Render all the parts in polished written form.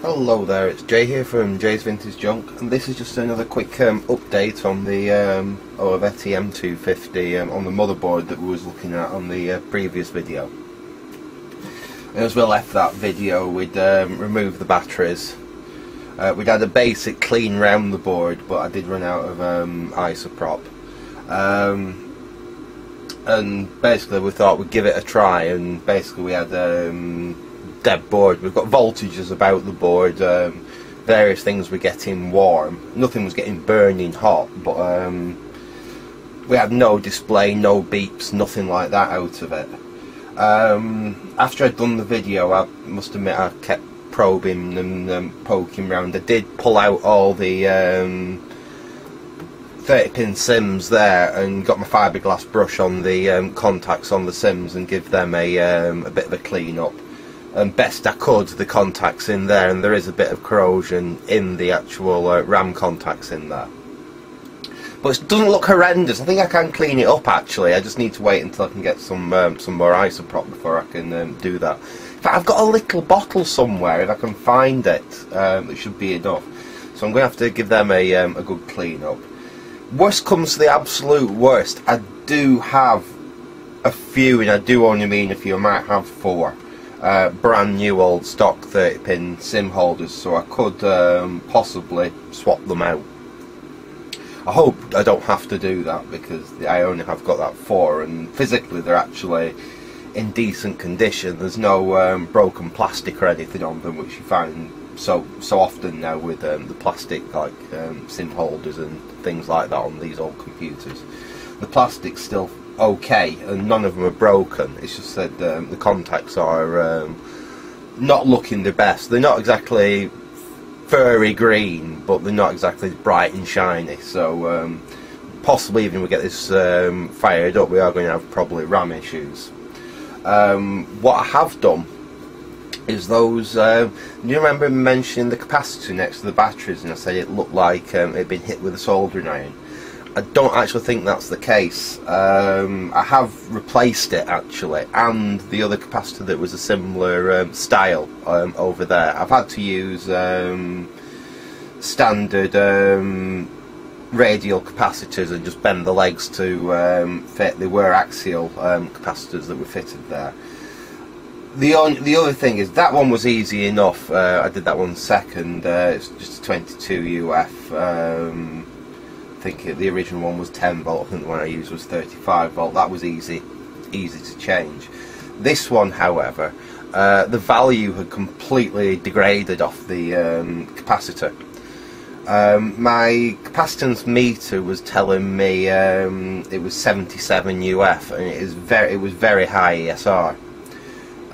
Hello there, it's Jay here from Jay's Vintage Junk, and this is just another quick update on the Olivetti M250 on the motherboard that we was looking at on the previous video. As we left that video, we'd removed the batteries. We'd had a basic clean round the board, but I did run out of isoprop. And basically we thought we'd give it a try, and basically we had dead board. We've got voltages about the board, various things were getting warm, nothing was getting burning hot, but we had no display, no beeps, nothing like that out of it. After I'd done the video, I must admit I kept probing and poking around. I did pull out all the 30-pin sims there and got my fiberglass brush on the contacts on the sims and give them a bit of a clean up. And best I could, the contacts in there, and there is a bit of corrosion in the actual RAM contacts in there. But it doesn't look horrendous. I think I can clean it up actually. I just need to wait until I can get some more isoprop before I can do that. In fact, I've got a little bottle somewhere. If I can find it, it should be enough. So I'm going to have to give them a good clean up. Worst comes to the absolute worst, I do have a few, and I do only mean a few, I might have 4 brand new old stock 30-pin sim holders, so I could possibly swap them out. I hope I don't have to do that, because I only have got that 4, and physically they're actually in decent condition. There's no broken plastic or anything on them, which you find so often now with the plastic like sim holders and things like that on these old computers. The plastic's still okay and none of them are broken. It's just that the contacts are not looking the best. They're not exactly furry green, but they're not exactly bright and shiny, so possibly even if we get this fired up, we are going to have probably RAM issues. What I have done is those, do you remember mentioning the capacitor next to the batteries, and I said it looked like it had been hit with a soldering iron? I don't actually think that's the case. I have replaced it actually, and the other capacitor that was a similar style over there. I've had to use standard radial capacitors and just bend the legs to fit. They were axial capacitors that were fitted there. The other thing is that one was easy enough. I did that one second. It's just a 22 UF. I think the original one was 10 volt. I think the one I used was 35 volt. That was easy to change. This one, however, the value had completely degraded off the capacitor. My capacitance meter was telling me it was 77 UF, and it was very high ESR.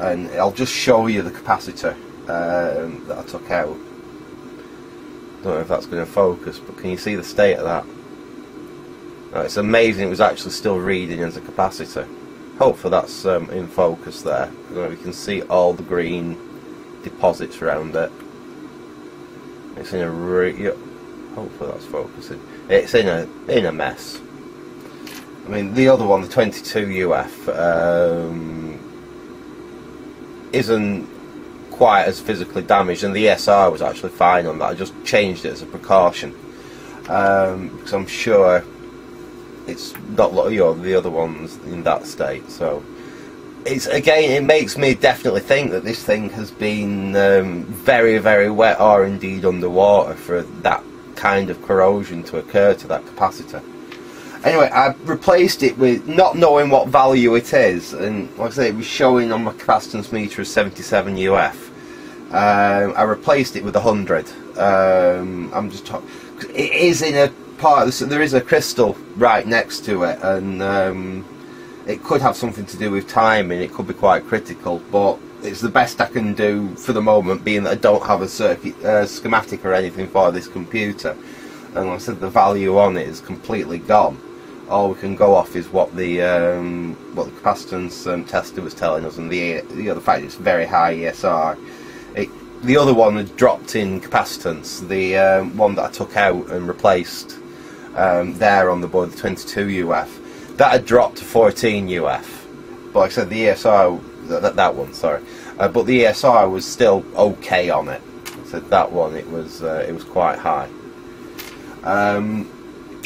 And I'll just show you the capacitor that I took out. Don't know if that's going to focus, but can you see the state of that? Oh, it's amazing it was actually still reading as a capacitor. Hopefully that's in focus there. I don't know if you can see all the green deposits around it. It's in a hopefully that's focusing. It's in a mess. I mean, the other one, the 22 UF, isn't quite as physically damaged, and the ESR was actually fine on that. I just changed it as a precaution because I'm sure it's not like the other ones in that state. So it's, again, it makes me definitely think that this thing has been very, very wet, or indeed underwater, for that kind of corrosion to occur to that capacitor. Anyway, I replaced it with, not knowing what value it is, and like I say, it was showing on my capacitance meter as 77 UF. I replaced it with 100. I'm just talking. It is in a part of this, there is a crystal right next to it, and it could have something to do with timing. It could be quite critical, but it's the best I can do for the moment, being that I don't have a circuit schematic or anything for this computer. And like I said, the value on it is completely gone. All we can go off is what the capacitance tester was telling us, and the other fact it's very high ESR. The other one had dropped in capacitance. The one that I took out and replaced there on the board, the 22 UF, that had dropped to 14 UF. But like I said, the ESR, that one, sorry, but the ESR was still okay on it. said, that one, it was quite high.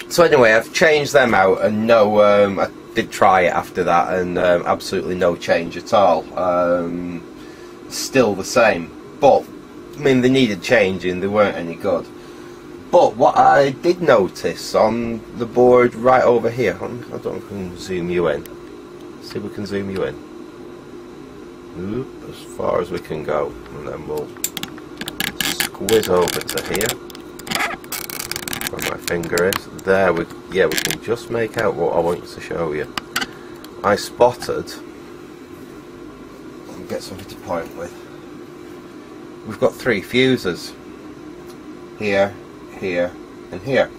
So anyway, I've changed them out, and no, I did try it after that, and absolutely no change at all. Still the same, but I mean, they needed changing, they weren't any good. But what I did notice on the board right over here, I don't know if we can zoom you in. See if we can zoom you in. Oop, as far as we can go, and then we'll squiz over to here. Where my finger is. There, we can just make out what I want to show you. I spotted, I'll get something to point with. We've got 3 fuses. Here, here, and here.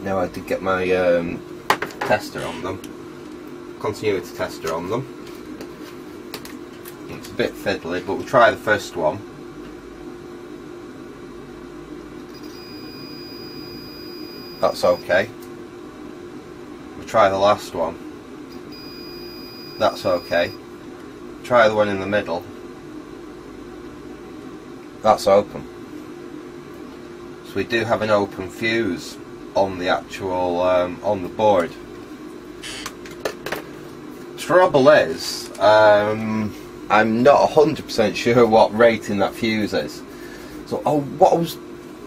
Now I did get my tester on them, continuity tester on them. It's a bit fiddly, but we'll try the first one. That's okay. We'll try the last one. That's okay. Try the one in the middle. That's open. So we do have an open fuse on the actual on the board. Trouble is, I'm not 100% sure what rating that fuse is. So what I was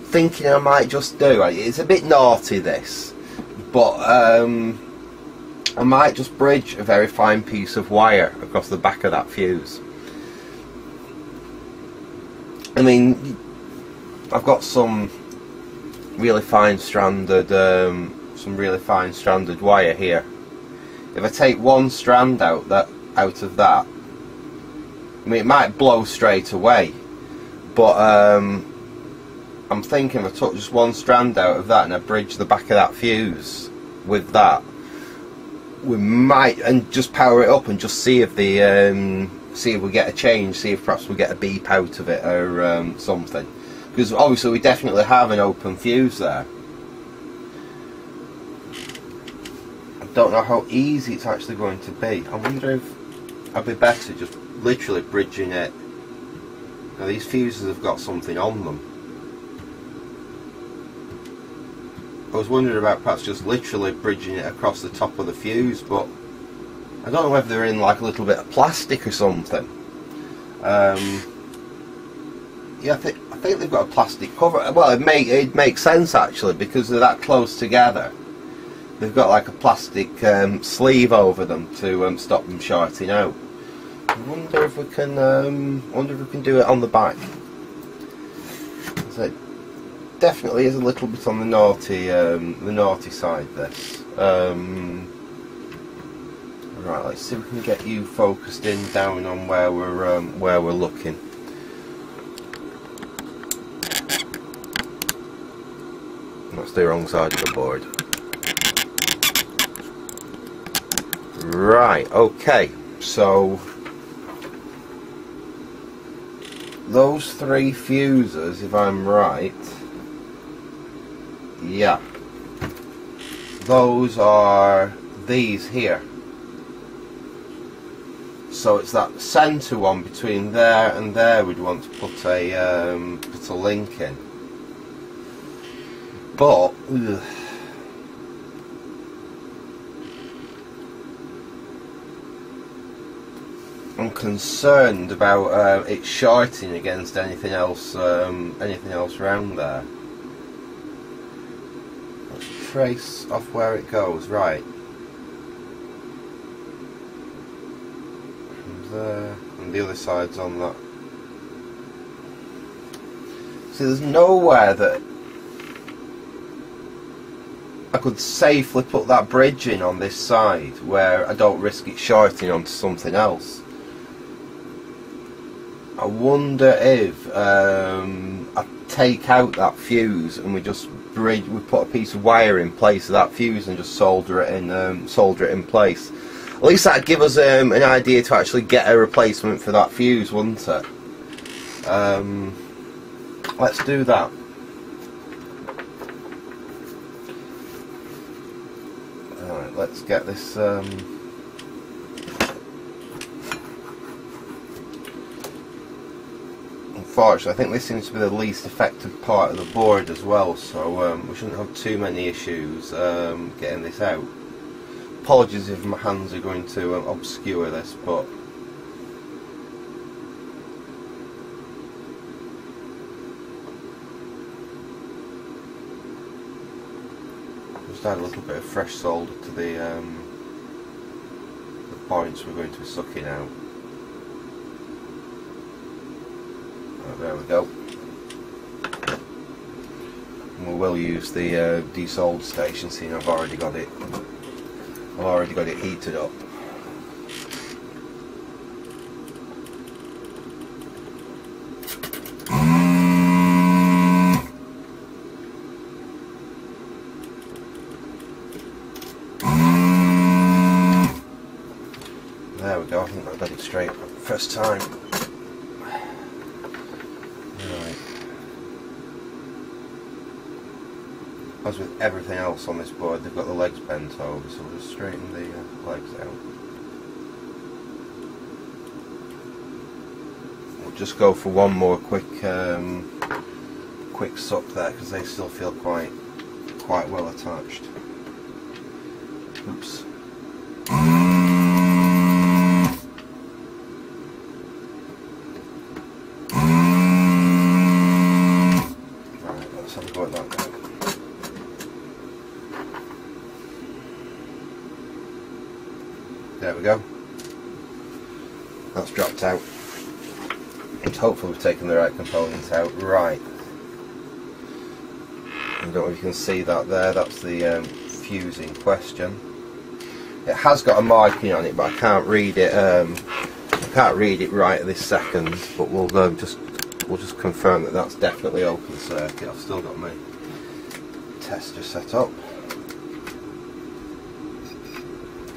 thinking I might just do, it's a bit naughty this, but I might just bridge a very fine piece of wire across the back of that fuse. I mean, I've got some really fine stranded wire here. If I take one strand out of that, I mean, it might blow straight away, but I'm thinking if I took just one strand out of that and I bridge the back of that fuse with that, we might, and just power it up and just see if see if we get a change, see if perhaps we get a beep out of it or something. Because obviously we definitely have an open fuse there. I don't know how easy it's actually going to be. I wonder if I'd be better just literally bridging it. Now these fuses have got something on them. I was wondering about perhaps just literally bridging it across the top of the fuse, but I don't know whether they're in like a little bit of plastic or something. Yeah, I think they've got a plastic cover. Well, it makes sense actually, because they're that close together. They've got like a plastic sleeve over them to stop them shorting out. I wonder if we can do it on the back. So it definitely is a little bit on the naughty side. This. Right, let's see if we can get you focused in down on where we're looking. That's the wrong side of the board. Right, okay, so those 3 fuses, if I'm right, yeah, those are these here. So it's that centre one between there and there we'd want to put a link in. But I'm concerned about it shorting against anything else around there. Let's trace off where it goes. Right. There, and the other side's on that. See, there's nowhere that I could safely put that bridge in on this side where I don't risk it shorting onto something else. I wonder if I take out that fuse and we just we put a piece of wire in place of that fuse and just solder it in place. At least that'd give us an idea to actually get a replacement for that fuse, wouldn't it? Let's do that. Alright, let's get this unfortunately, I think this seems to be the least effective part of the board as well, so we shouldn't have too many issues getting this out. Apologies if my hands are going to obscure this, but just add a little bit of fresh solder to the points we're going to be sucking out. Right, there we go. And we will use the desolder station, seeing I've already got it heated up. There we go, I think I got it straight first time. Right. As with everything else on this board, they've got the legs bent over, so we'll just straighten the legs out. We'll just go for one more quick suck there, because they still feel quite well attached. Oops. Right, let's have a go at that now. There we go. That's dropped out. And hopefully we've taken the right components out. Right. I don't know if you can see that there. That's the fuse in question. It has got a marking on it, but I can't read it. I can't read it right at this second. But we'll just confirm that that's definitely open circuit. I've still got my tester set up.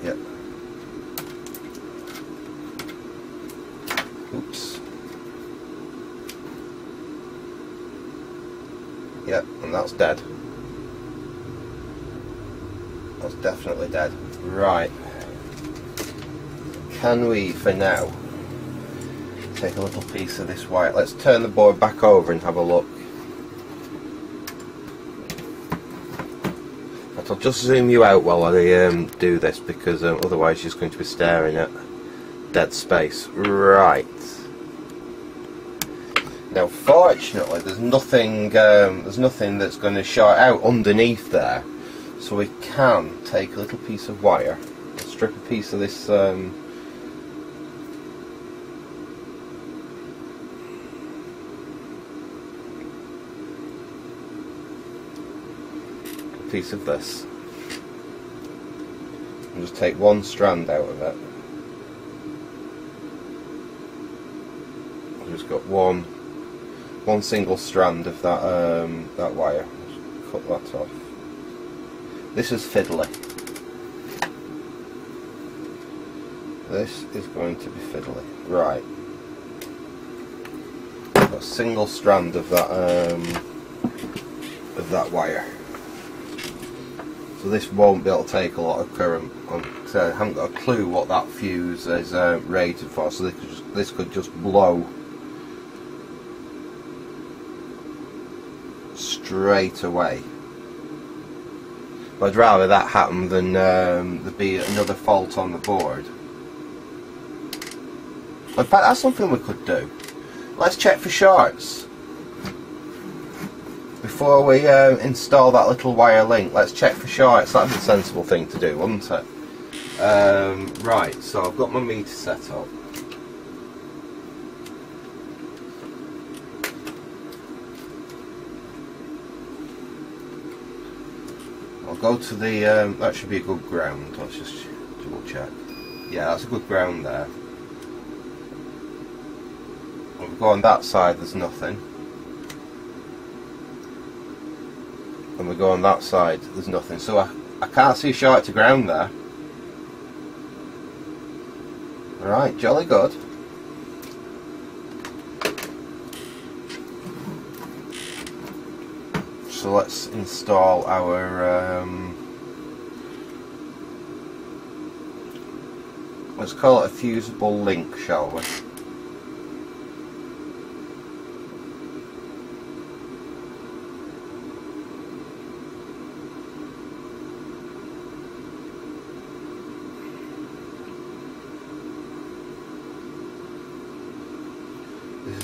Yep. Oops. Yep, and that's dead. That's definitely dead. Right. Can we, for now, take a little piece of this wire? Let's turn the board back over and have a look. But I'll just zoom you out while I do this, because otherwise you're just going to be staring at dead space. Right. Now, fortunately, there's nothing that's going to short out underneath there, so we can take a little piece of wire, strip a piece of this piece of this, and just take one strand out of it. I've just got one single strand of that that wire. Just cut that off. This is fiddly. This is going to be fiddly. Right. Got a single strand of that wire. So this won't be able to take a lot of current. I haven't got a clue what that fuse is rated for, so this could just blow straight away. But I'd rather that happen than there be another fault on the board. In fact, that's something we could do. Let's check for shorts before we install that little wire link. Let's check for shorts. That'd be a sensible thing to do, wouldn't it? Right, so I've got my meter set up. I'll go to the, that should be a good ground. Let's just double check. Yeah, that's a good ground there. If we go on that side, there's nothing. And we go on that side, there's nothing. So I can't see short to ground there. Alright, jolly good. So let's install our, let's call it a fusible link, shall we?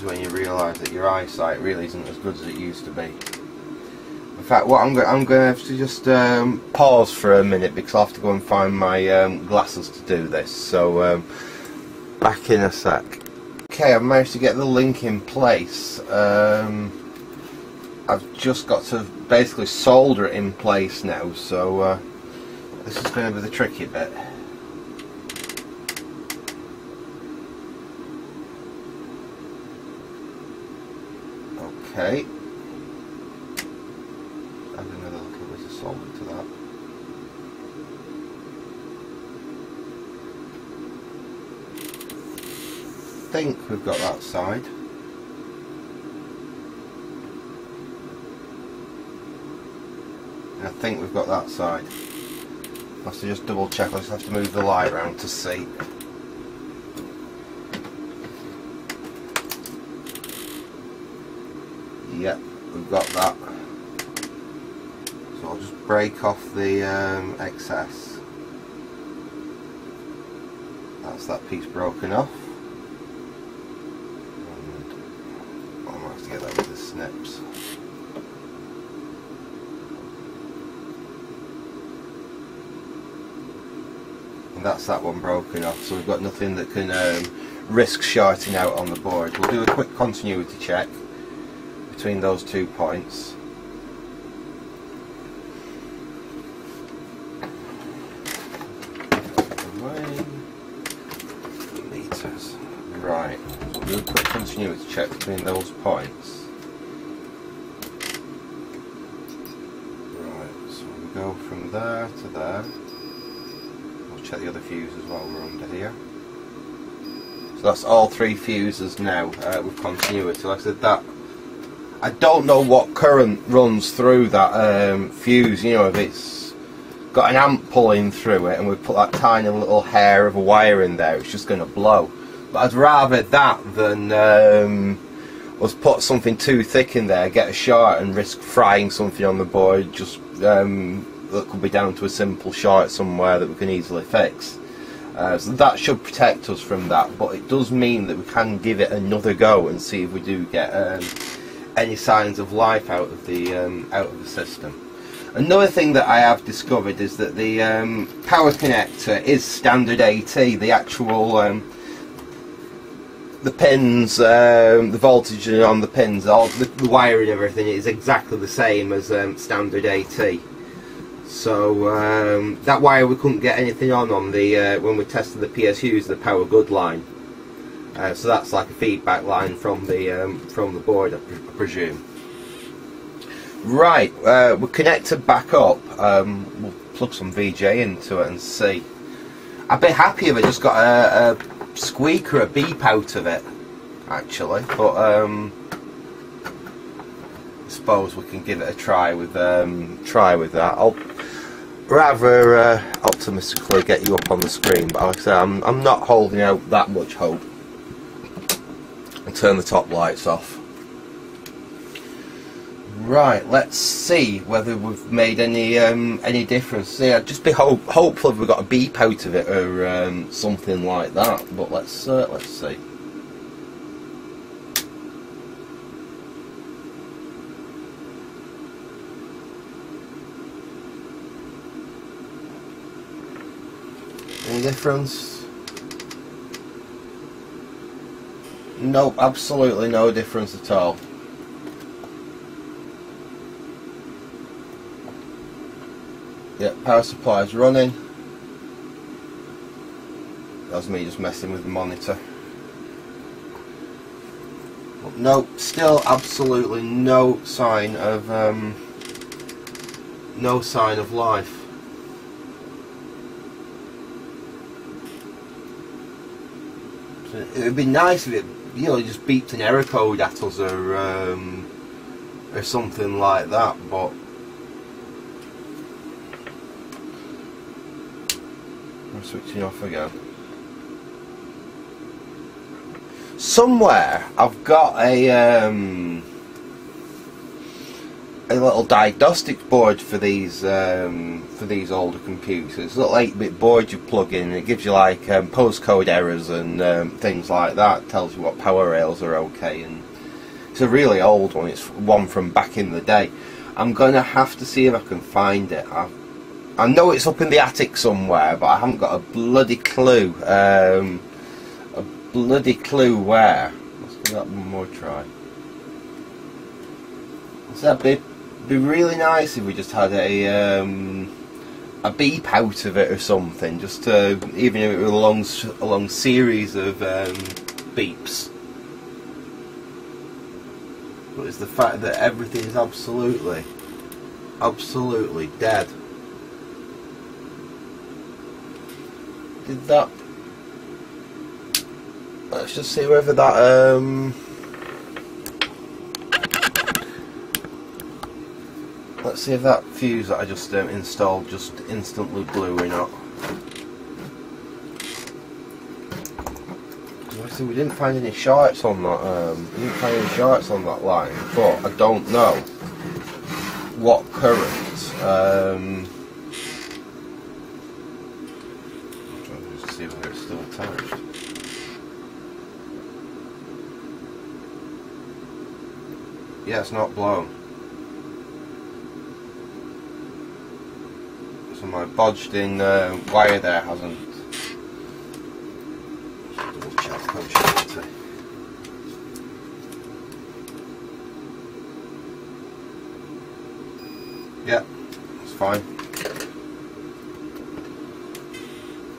when you realise that your eyesight really isn't as good as it used to be. In fact, what I'm going to have to just pause for a minute because I'll have to go and find my glasses to do this. So back in a sec. Okay, I've managed to get the link in place. I've just got to basically solder it in place now, so this is going to be the tricky bit. Okay. Add another little bit of solder to that. I think we've got that side. I think we've got that side. I'll have to just double check. I'll just have to move the light around to see. Yep, we've got that. So I'll just break off the excess. That's that piece broken off. And I might have to get that with the snips. And that's that one broken off, so we've got nothing that can risk shorting out on the board. We'll do a quick continuity check between those 2 points. Meters. Right, so we'll do a quick continuity check between those points. Right, so we go from there to there. Check the other fuses while we're under here. So that's all 3 fuses now with continuity. Like I said, that I don't know what current runs through that fuse. You know, if it's got an amp pulling through it and we put that tiny little hair of a wire in there, it's just going to blow. But I'd rather that than us put something too thick in there, get a short and risk frying something on the board. Just that could be down to a simple short somewhere that we can easily fix. So that should protect us from that, but it does mean that we can give it another go and see if we do get any signs of life out of the system. Another thing that I have discovered is that the power connector is standard AT. The actual the pins, the voltage on the pins, all the wiring and everything is exactly the same as standard AT. So that wire we couldn't get anything on the when we tested the PSUs, the power good line. So that's like a feedback line from the board, I presume. Right, we're connected back up. We'll plug some VJ into it and see. I'd be happy if I just got a squeak or a beep out of it, actually. But I suppose we can give it a try with that. I'll rather optimistically get you up on the screen, but like I say, I'm not holding out that much hope. And turn the top lights off. Right, let's see whether we've made any difference. Yeah, just be hopeful if we've got a beep out of it or something like that. But let's see. Any difference? Nope, absolutely no difference at all. Yep, power supply is running. That's me just messing with the monitor. But no, still absolutely no sign of life. So it would be nice if it, you know, just beeped an error code at us or something like that, but I'm switching off again. Somewhere I've got a a little diagnostics board for these older computers. It's a little 8-bit board you plug in, and it gives you like postcode errors and things like that. It tells you what power rails are okay, and it's a really old one. It's one from back in the day. I'm gonna have to see if I can find it. I know it's up in the attic somewhere, but I haven't got a bloody clue. Where. Let's give that one more try. So that'd be really nice if we just had a beep out of it or something, just to, even if it was a long series of beeps. But it's the fact that everything is absolutely dead. Did that? Let's just see whether that let's see if that fuse that I just installed just instantly blew or not. Obviously we didn't find any shorts on that. Line, but I don't know what current. Just see whether it's still attached. Yeah, it's not blown. So my bodged in wire there hasn't. Double check, yeah, it's fine.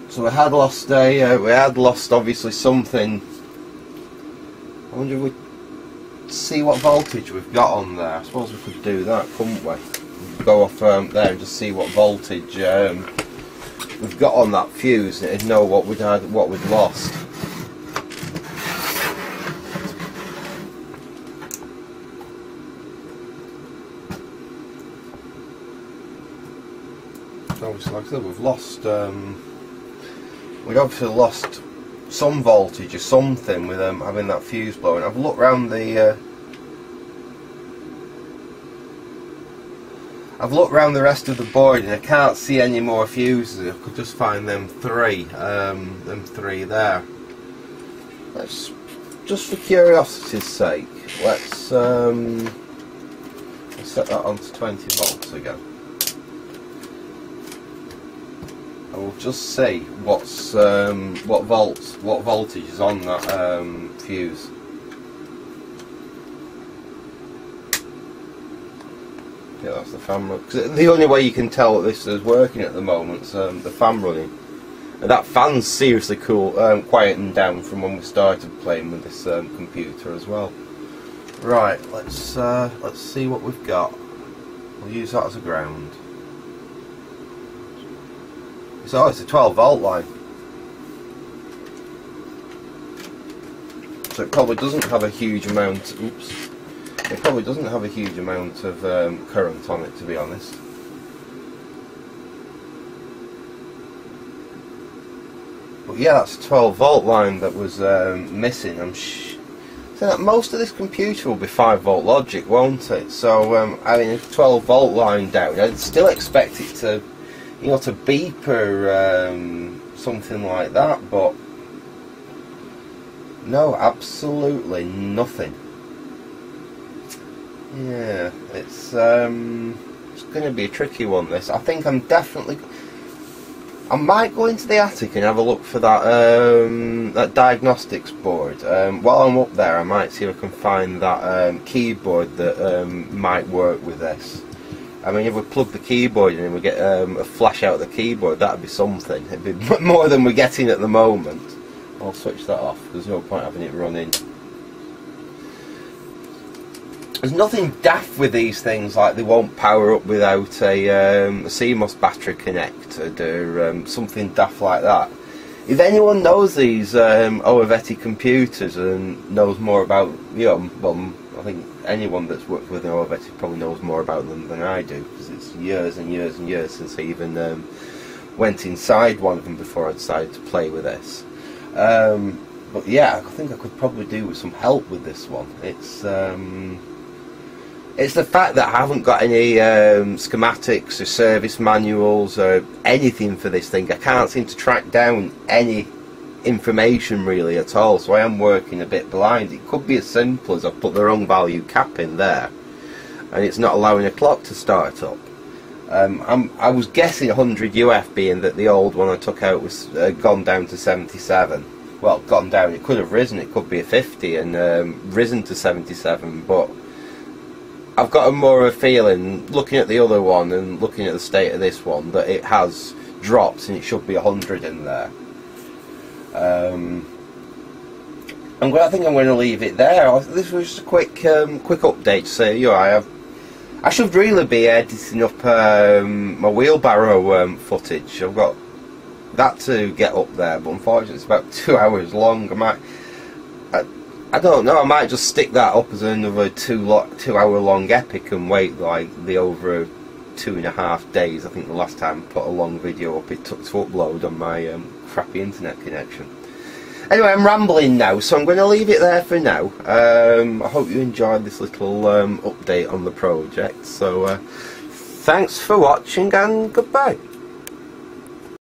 So we had lost obviously something. I wonder if we see what voltage we've got on there. I suppose we could do that, couldn't we? Go off there and just see what voltage we've got on that fuse, and know what we'd lost. So obviously, like I said, we'd obviously lost some voltage or something with having that fuse blowing. I've looked around the rest of the board, and I can't see any more fuses. I could just find them three there. Let's, just for curiosity's sake, let's set that on to 20 volts again. I will just see what voltage is on that fuse. Yeah, that's the fan run. Because the only way you can tell that this is working at the moment is the fan running. And that fan's seriously cool, quieting down from when we started playing with this computer as well. Right, let's see what we've got. We'll use that as a ground. So it's a 12 volt line. So it probably doesn't have a huge amount. Oops. It probably doesn't have a huge amount of current on it, to be honest. But yeah, that's a 12 volt line that was missing. So that most of this computer will be 5 volt logic, won't it? So having a 12 volt line down, I'd still expect it to, to beep or something like that, but no, absolutely nothing. Yeah, it's going to be a tricky one, this. I think I might go into the attic and have a look for that that diagnostics board. While I'm up there, I might see if I can find that keyboard that might work with this. I mean, if we plug the keyboard in and we get a flash out of the keyboard, that'd be something. It'd be more than we're getting at the moment. I'll switch that off. There's no point having it running. There's nothing daft with these things, like they won't power up without a CMOS battery connected or something daft like that. If anyone knows these Olivetti computers and knows more about, well, I think anyone that's worked with an Olivetti probably knows more about them than I do, because it's years and years and years since I even went inside one of them before I decided to play with this. But yeah, I think I could probably do with some help with this one. It's the fact that I haven't got any schematics or service manuals or anything for this thing. I can't seem to track down any information really at all, so I am working a bit blind. It could be as simple as I've put the wrong value cap in there and it's not allowing a clock to start up. I was guessing 100 UF, being that the old one I took out was gone down to 77. Well, gone down, it could have risen, it could be a 50 and risen to 77, but I've got a more of a feeling, looking at the other one and looking at the state of this one, that it has dropped and it should be 100 in there. I think I'm going to leave it there. This was just a quick update to say, you know, I should really be editing up my wheelbarrow footage. I've got that to get up there, but unfortunately it's about 2 hours long. I don't know, I might just stick that up as another 2 hour long epic and wait like the over 2.5 days. I think the last time I put a long video up it took to upload on my crappy internet connection. Anyway, I'm rambling now, so I'm going to leave it there for now. I hope you enjoyed this little update on the project. So thanks for watching and goodbye.